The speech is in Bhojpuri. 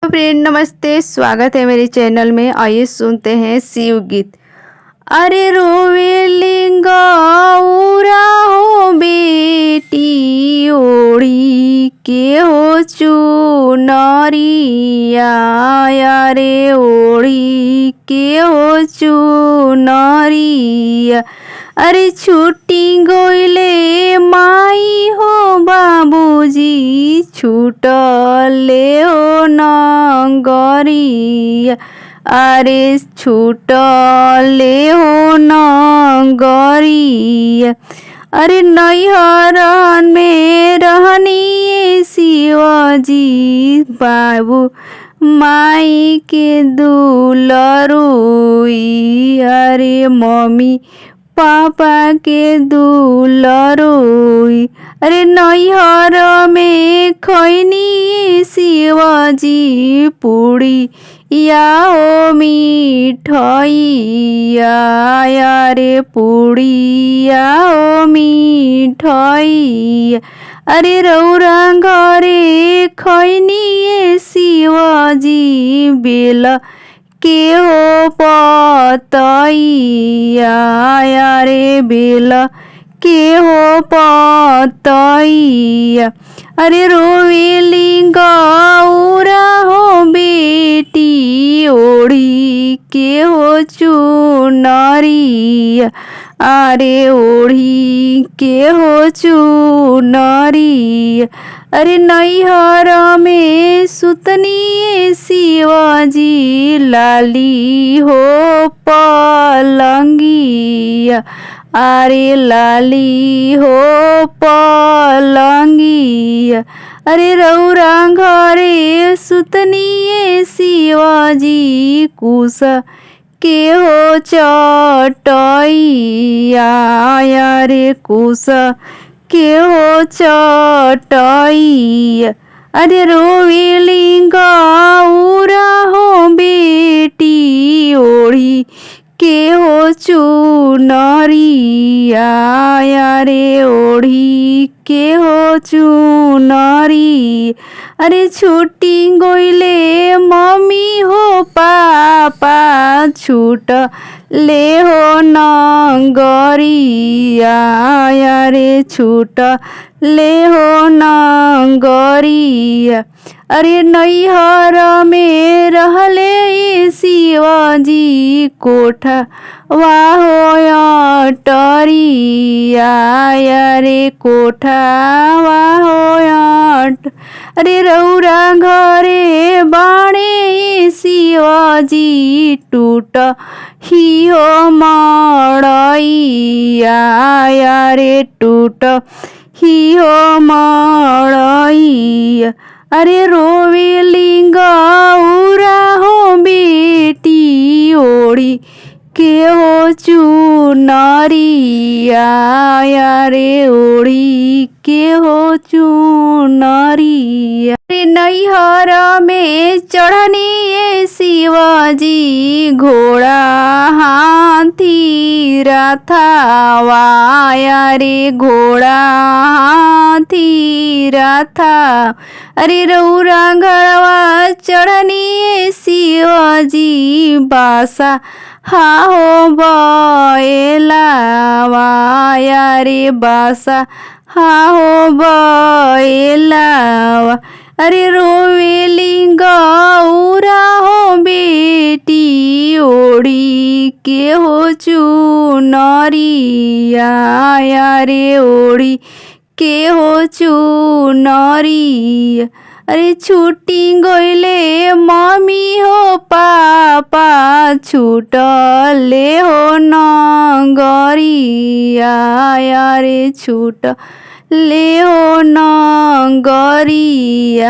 फ्रेंड नमस्ते, स्वागत है मेरे चैनल में। आइए सुनते हैं शिव गीत। अरे रोवे गौरा हो बेटी ओढ़ी के हो चुनरिया, अरे ओढ़ी के हो चुनरिया। अरे छुट्टी गइले माई हो बाबूजी, छूटले हो नगरिया। अरे छूटले हो नगरिया। अरे नैहर में रहनी शिवजी, बाबू माई के दुलरुई। अरे मम्मी पापा के दुलरुई। अरे नैहर में खैनी शिवजी, पूड़ी या हो मिठैया। अरे पूड़ी या हो मिठैया। अरे रौरा घरे खैनी शिवजी, बेल के हो पतैया। अरे बेल के हो पतैया। अरे रोवेली गौरा हो बेटी ओढ़ी के हो चुनरिया। अरे ओढ़ी के हो चुनरिया। अरे नैहर में सुतनी शिवजी, लाली हो पलंगिया। अरे लाली हो पलंगिया। अरे रौरा घरे सुतनी शिवजी, कुश के हो चटैया। अरे कुश के हो चटैया। अरे रोवेली गौरा हो बेटी ओढ़ी के हो चुनरिया। अरे ओढ़ी के हो चुनरिया। अरे छुट्टी गइले मम्मी हो पापा, छूट ले हो नगरिया। अरे छूट ले हो नगरिया। अरे नैहर में रहले शिवजी, कोठा वाहो अटरिया। अरे कोठा वाहो अरे रौरा घरे बाणे शिवजी, टूट ही हो मड़ैया। अरे टूट ही हो मड़ैया। अरे रोवेली गौरा हो बेटी ओढ़ी के हो चुनरिया। अरे ओढ़ी के हो चुनरिया। अरे नैहर में चढ़नी शिवजी, घोड़ा हाथी रथवा। अरे घोड़ा हाथी रथा। अरे रौरा घरवा चढ़नी शिवजी, बासा हा हो बैलावा। अरे बासा हा हो बैलावा। अरे रोवेली गौरा हो बेटी ओढ़ी के हो चुनरिया। अरे ओढ़ी के हो चुनरिया। अरे छुट्टी गइले मम्मी हो पापा, छूटले हो नगरिया। अरे छूटले हो नगरिया।